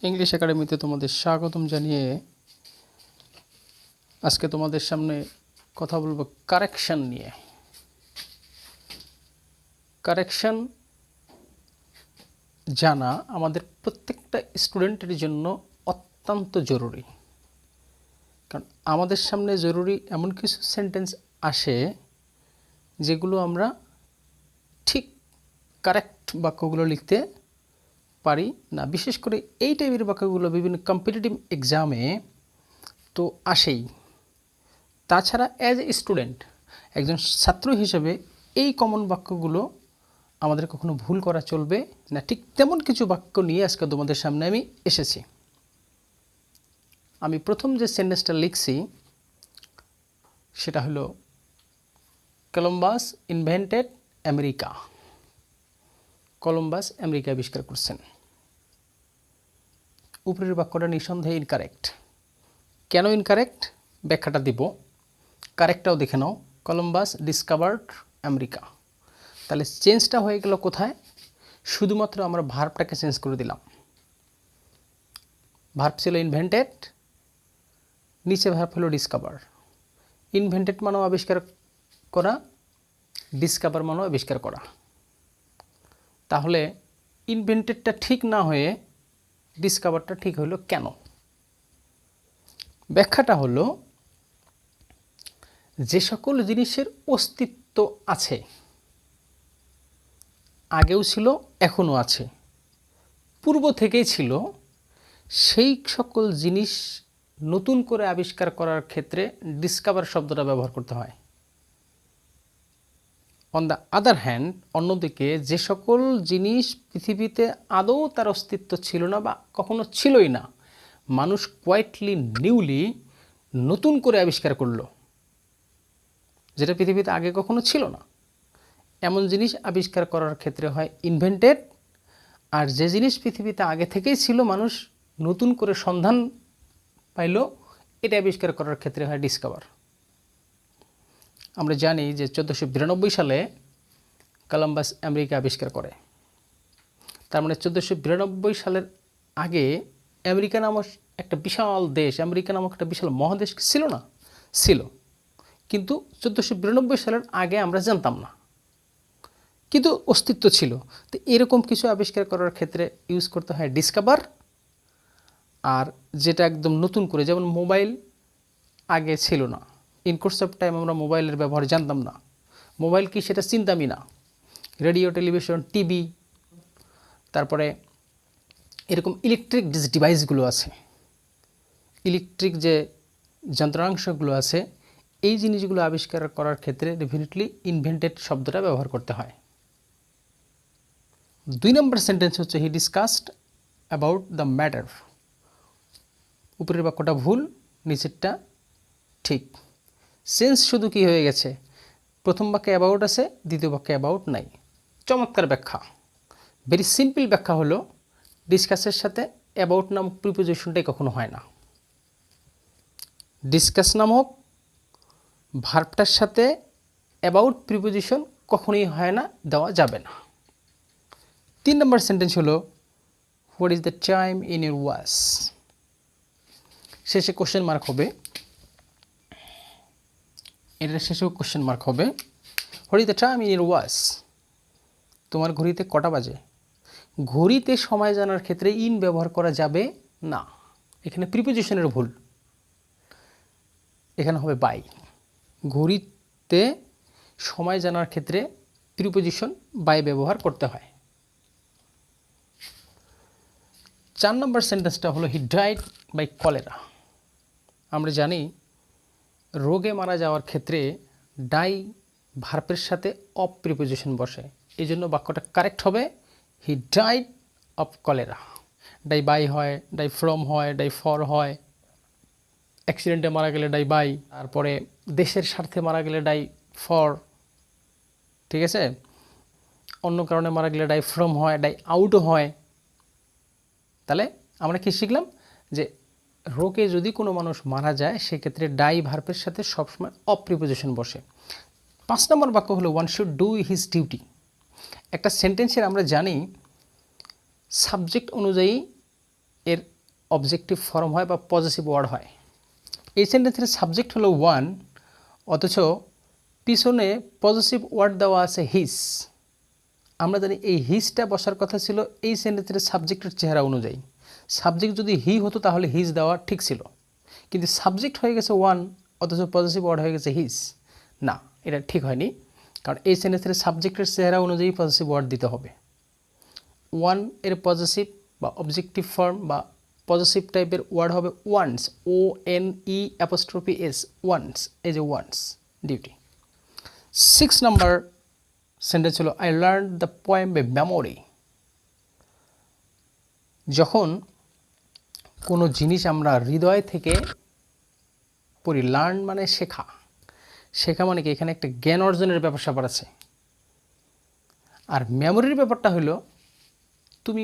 English একাডেমিতে তোমাদের স্বাগতম জানিয়ে আজকে তোমাদের সামনে কথা বলবো কারেকশন নিয়ে। কারেকশন জানা আমাদের প্রত্যেকটা স্টুডেন্টের জন্য অত্যন্ত জরুরি, কারণ আমাদের সামনে জরুরি এমন কিছু সেন্টেন্স আসে যেগুলো আমরা ঠিক কারেক্ট বাক্যগুলো লিখতে পারি না। বিশেষ করে এই টাইপের বাক্যগুলো বিভিন্ন কম্পিটিটিভ এক্সামে তো আসেই। তাছাড়া অ্যাজ এ স্টুডেন্ট, একজন ছাত্র হিসেবে এই কমন বাক্যগুলো আমাদের কখনো ভুল করা চলবে না। ঠিক তেমন কিছু বাক্য নিয়ে আজকে তোমাদের সামনে আমি এসেছি। আমি প্রথম যে সেন্টেন্সটা লিখছি সেটা হলো Columbus invented America. Columbus America আবিষ্কার করছেন। উপরের বাক্যটা নিঃসন্দেহে ইনকারেক্ট। কেন ইনকারেক্ট ব্যাখ্যাটা দিব, কারেক্টটাও দেখে নাও। কলম্বাস ডিসকভার্ড আমেরিকা, তাহলে চেঞ্জটা হয়ে গেল কোথায়? শুধুমাত্র আমরা ভার্বটাকে চেঞ্জ করে দিলাম। ভার্ব ছিল ইনভেন্টেড, নিচে ভার্ব হলো ডিসকভার। ইনভেন্টেড মানেও আবিষ্কার করা, ডিসকভার মানেও আবিষ্কার করা। তাহলে ইনভেন্টেডটা ঠিক না হয়ে ডিসকভারটা ঠিক হলো কেন? ব্যাখ্যাটা হলো, যে সকল জিনিসের অস্তিত্ব আছে, আগেও ছিল এখনও আছে, পূর্ব থেকেই ছিল, সেই সকল জিনিস নতুন করে আবিষ্কার করার ক্ষেত্রে ডিসকভার শব্দটা ব্যবহার করতে হয়। অন দ্য আদার হ্যান্ড, অন্যদিকে যে সকল জিনিস পৃথিবীতে আদৌ তার অস্তিত্ব ছিল না বা কখনো ছিলই না, মানুষ কোয়াইটলি নিউলি নতুন করে আবিষ্কার করলো, যেটা পৃথিবীতে আগে কখনো ছিল না, এমন জিনিস আবিষ্কার করার ক্ষেত্রে হয় ইনভেন্টেড। আর যে জিনিস পৃথিবীতে আগে থেকেই ছিল, মানুষ নতুন করে সন্ধান পাইল, এটা আবিষ্কার করার ক্ষেত্রে হয় ডিসকভার। আমরা জানি যে 1492 সালে কলম্বাস আমেরিকা আবিষ্কার করে। তার মানে 1492 সালের আগে আমেরিকা নামক একটা বিশাল দেশ, আমেরিকা নামক একটা বিশাল মহাদেশ ছিল না? ছিল, কিন্তু 1492 সালের আগে আমরা জানতাম না, কিন্তু অস্তিত্ব ছিল। তো এরকম কিছু আবিষ্কার করার ক্ষেত্রে ইউজ করতে হয় ডিসকভার। আর যেটা একদম নতুন করে, যেমন মোবাইল আগে ছিল না, ইন কোর্স অফ টাইম আমরা মোবাইলের ব্যবহার জানতাম না, মোবাইল কি সেটা চিন্তামই না। রেডিও, টেলিভিশন, টিভি, তারপরে এরকম ইলেকট্রিক যে ডিভাইসগুলো আছে, ইলেকট্রিক যে যন্ত্রাংশগুলো আছে, এই জিনিসগুলো আবিষ্কার করার ক্ষেত্রে ডেফিনেটলি ইনভেন্টেড শব্দটা ব্যবহার করতে হয়। 2 নম্বর সেন্টেন্স হচ্ছে হি ডিসকাসড অ্যাবাউট দ্য ম্যাটার। উপরের বাক্যটা ভুল, নিচেরটা ঠিক। সেন্স শুধু কি হয়ে গেছে, প্রথম বাক্যে অ্যাবাউট আছে, দ্বিতীয় বাক্যে অ্যাবাউট নাই। চমৎকার ব্যাখ্যা, ভেরি সিম্পল ব্যাখ্যা হলো, ডিসকাসের সাথে অ্যাবাউট নামক প্রিপোজিশনটাই কখনো হয় না। ডিসকাস নামক ভার্বটার সাথে অ্যাবাউট প্রিপোজিশন কখনোই হয় না, দেওয়া যাবে না। 3 নম্বর সেন্টেন্স হলো what is the time in your watch. শেষে কোশ্চেন মার্ক হবে, এটার শেষেও কোশ্চেন মার্ক হবে। What is the time in your watch, তোমার ঘড়িতে কটা বাজে। ঘড়িতে সময় জানার ক্ষেত্রে ইন ব্যবহার করা যাবে না, এখানে প্রিপোজিশনের ভুল, এখানে হবে বাই। ঘড়িতে সময় জানার ক্ষেত্রে প্রিপোজিশন বাই ব্যবহার করতে হয়। 4 নম্বর সেন্টেন্সটা হলো হি ডাইড বাই কলেরা। আমরা জানি রোগে মারা যাওয়ার ক্ষেত্রে ডাই ভার্বের সাথে অফ প্রিপোজিশন বসে, এই জন্য বাক্যটা কারেক্ট হবে he died of cholera. Die by হয়, ডাই ফ্রম হয়, ডাই ফর হয়, অ্যাক্সিডেন্টে মারা গেলে ডাই বাই, তারপরে দেশের স্বার্থে মারা গেলে ডাই ফর, ঠিক আছে। অন্য কারণে মারা গেলে ডাই ফ্রম হয়, ডাই আউটও হয়। তাহলে আমরা কি শিখলাম, যে রোগে যদি কোনো মানুষ মারা যায়, সেক্ষেত্রে ডাই ভার্বের সাথে সবসময় অফ প্রিপোজিশন বসে। 5 নম্বর বাক্য হলো one should do his duty. একটা সেন্টেন্সের আমরা জানি সাবজেক্ট অনুযায়ী এর অবজেক্টিভ ফর্ম হয় বা পজিটিভ ওয়ার্ড হয়। এই সেন্টেন্সের সাবজেক্ট হলো ওয়ান, অথচ পিছনে পজিটিভ ওয়ার্ড দেওয়া আছে হিজ। আমরা জানি এই হিজটা বসার কথা ছিল এই সেন্টেন্সের সাবজেক্টের চেহারা অনুযায়ী। সাবজেক্ট যদি হি হতো তাহলে হিজ দেওয়া ঠিক ছিল, কিন্তু সাবজেক্ট হয়ে গেছে ওয়ান, অথচ পজিটিভ ওয়ার্ড হয়ে গেছে হিজ। না, এটা ঠিক হয়নি, কারণ এই সেন্টেন্সের সাবজেক্টের চেহারা অনুযায়ী পজিটিভ ওয়ার্ড দিতে হবে। ওয়ান এর পজিটিভ বা অবজেক্টিভ ফর্ম বা পজিটিভ টাইপের ওয়ার্ড হবে ওয়ান্স, ONE', ওয়ান্স, এই যে ওয়ান্স ডিউটি। 6 নাম্বার সেন্টেন্স হলো I learn the poem by memory. যখন কোনো জিনিস আমরা হৃদয় থেকে পড়ি, লার্ন মানে শেখা, শেখা মানে কি এখানে একটা জ্ঞান অর্জনের ব্যাপার স্যাপার আছে। আর মেমোরির ব্যাপারটা হলো তুমি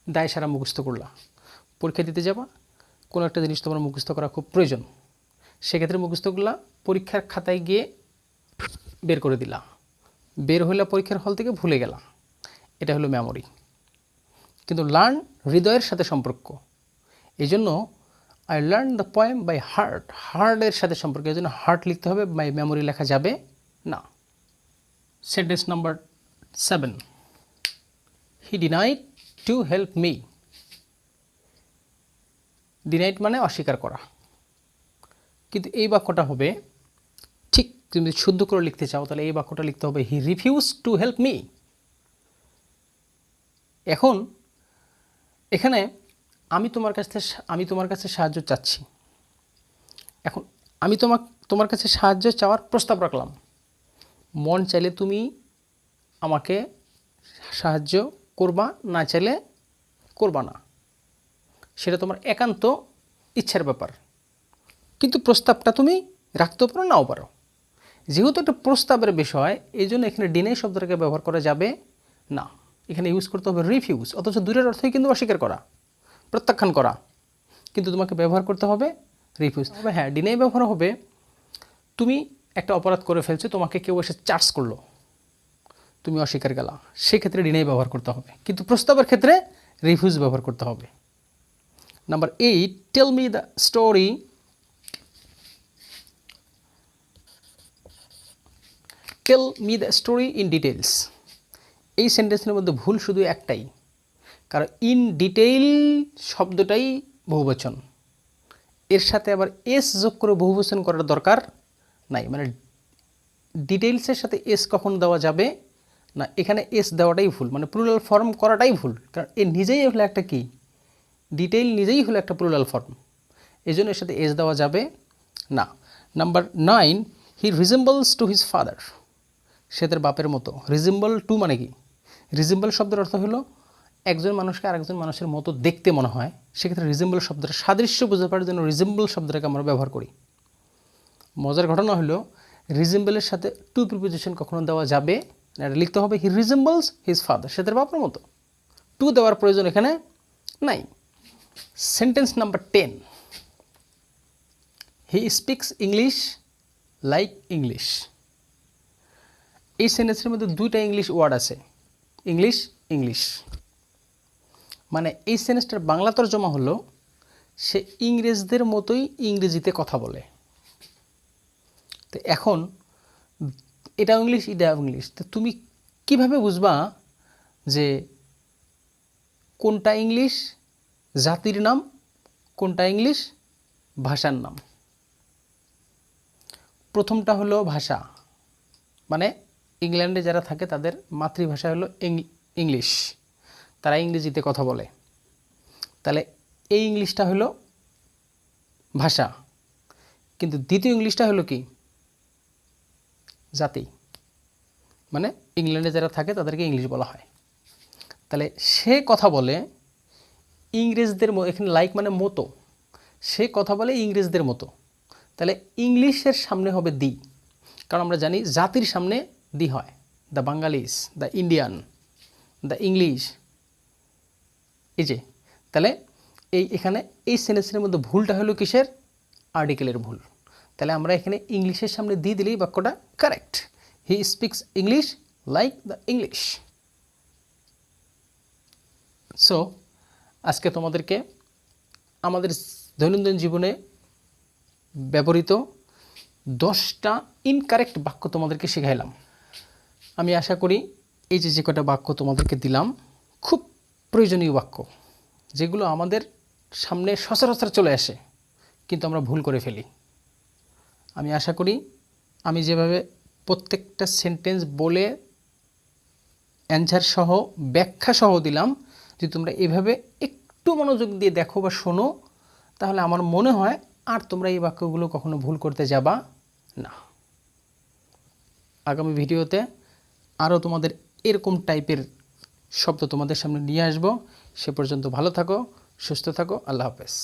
দায় সারা মুখস্থ করলা, পরীক্ষা দিতে যাবা, কোনো একটা জিনিস তোমার মুখস্থ করা খুব প্রয়োজন, সেক্ষেত্রে মুখস্থ করলা, পরীক্ষার খাতায় গিয়ে বের করে দিলা, বের হইলা পরীক্ষার হল থেকে, ভুলে গেলা, এটা হলো মেমোরি। কিন্তু লার্ন হৃদয়ের সাথে সম্পর্ক, এই জন্য I learn the poem by heart, হার্টের সাথে সম্পর্ক, এই জন্য হার্ট লিখতে হবে, বাই মেমোরি লেখা যাবে না। Sentence number 7, he denied to help me. Denied মানে অস্বীকার করা, কিন্তু এই বাক্যটা হবে ঠিক, তুমি যদি শুদ্ধ করে লিখতে চাও তাহলে এই বাক্যটা লিখতে হবে হি রিফিউজ টু হেল্প মি। এখন এখানে আমি তোমার কাছে সাহায্য চাচ্ছি। এখন আমি তোমার কাছে সাহায্য চাওয়ার প্রস্তাব রাখলাম, মন চাইলে তুমি আমাকে সাহায্য করবা, না চাইলে করবা না, সেটা তোমার একান্ত ইচ্ছার ব্যাপার, কিন্তু প্রস্তাবটা তুমি রাখতেও পারো, নাও পারো। যেহেতু একটা প্রস্তাবের বিষয়, এই জন্য এখানে ডিনাই শব্দটাকে ব্যবহার করা যাবে না, এখানে ইউজ করতে হবে রিফিউজ, অথচ দুইটার অর্থই কিন্তু অস্বীকার করা, প্রত্যাখ্যান করা, কিন্তু তোমাকে ব্যবহার করতে হবে রিফিউজ। তবে হ্যাঁ, ডিনাই ব্যবহার হবে তুমি একটা অপরাধ করে ফেলছো, তোমাকে কেউ এসে চার্জ করলো, তুমি অস্বীকার গেলা, সেক্ষেত্রে ডিনাই ব্যবহার করতে হবে, কিন্তু প্রস্তাবের ক্ষেত্রে রিফিউজ ব্যবহার করতে হবে। Number 8, tell me the story. Tell me the story in details. এই সেন্টেন্সের মধ্যে ভুল শুধু একটাই, কারণ ইন ডিটেইল শব্দটাই বহুবচন, এর সাথে আবার এস যোগ করে বহুবচন করার দরকার নাই, মানে ডিটেইলসের সাথে এস কখন দেওয়া যাবে না, এখানে এস দেওয়াটাই ভুল, মানে প্লুরাল ফর্ম করাটাই ভুল, কারণ এ নিজেই হলো একটা কি, ডিটেইল নিজেই হলো একটা প্লুরাল ফর্ম, এই জন্য এর সাথে এস দেওয়া যাবে না। Number 9, he resembles to his father. সে তার বাপের মতো। রিজেম্বল টু মানে কি, রিজেম্বল শব্দের অর্থ হলো একজন মানুষকে আরেকজন মানুষের মতো দেখতে মনে হয়, সেক্ষেত্রে রিজেম্বল শব্দটা সাদৃশ্য বোঝাবার জন্য রিজেম্বল শব্দটাকে আমরা ব্যবহার করি। মজার ঘটনা হলো রিজেম্বলের সাথে টু প্রিপোজিশন কখনো দেওয়া যাবে না, এটা লিখতে হবে হি রিজেম্বলস হিজ ফাদার, সে তার বাপের মতো, টু দেওয়ার প্রয়োজন এখানে নাই। Sentence number 10, he speaks English like English. এই সেন্টেন্সের মধ্যে দুইটা ইংলিশ ওয়ার্ড আছে, ইংলিশ ইংলিশ, মানে এই সেন্টেন্সটার বাংলা তর্জমা হলো সে ইংরেজদের মতোই ইংরেজিতে কথা বলে। তো এখন এটাও ইংলিশ, এটাও ইংলিশ, তো তুমি কিভাবে বুঝবা যে কোনটা ইংলিশ জাতির নাম, কোনটা ইংলিশ ভাষার নাম? প্রথমটা হলো ভাষা, মানে ইংল্যান্ডে যারা থাকে তাদের মাতৃভাষা হলো ইংলিশ, তারা ইংরেজিতে কথা বলে, তাহলে এই ইংলিশটা হলো ভাষা, কিন্তু দ্বিতীয় ইংলিশটা হলো কি, জাতি, মানে ইংল্যান্ডে যারা থাকে তাদেরকে ইংলিশ বলা হয়। তাহলে সে কথা বলে ইংরেজদের, এখানে লাইক মানে মতো, সে কথা বলে ইংরেজদের মতো, তাহলে ইংলিশের সামনে হবে দি, কারণ আমরা জানি জাতির সামনে দি হয়, the বাঙালিস, the Indian, the English, এই যে, তাহলে এখানে এই সেন্টেন্সের মধ্যে ভুলটা হলো কিসের, আর্টিকেলের ভুল, তাহলে আমরা এখানে ইংলিশের সামনে দিয়ে দিলেই বাক্যটা correct, he speaks English like the English. So আজকে তোমাদেরকে আমাদের দৈনন্দিন জীবনে ব্যবহৃত 10টা ইনকারেক্ট বাক্য তোমাদেরকে শেখাইলাম। আমি আশা করি এই যে কটা বাক্য তোমাদেরকে দিলাম খুব প্রয়োজনীয় বাক্য, যেগুলো আমাদের সামনে সচরাচর চলে আসে কিন্তু আমরা ভুল করে ফেলি। আমি আশা করি আমি যেভাবে প্রত্যেকটা সেন্টেন্স বলে অ্যানসার সহ ব্যাখ্যা সহ দিলাম, যদি তোমরা এভাবে একটু মনোযোগ দিয়ে দেখো বা শোনো, তাহলে আমার মনে হয় আর তোমরা এই বাক্যগুলো কখনো ভুল করতে যাবা না। আগামী ভিডিওতে আরও তোমাদের এরকম টাইপের শব্দ তোমাদের সামনে নিয়ে আসবো। সে পর্যন্ত ভালো থাকো, সুস্থ থাকো। আল্লাহ হাফেজ।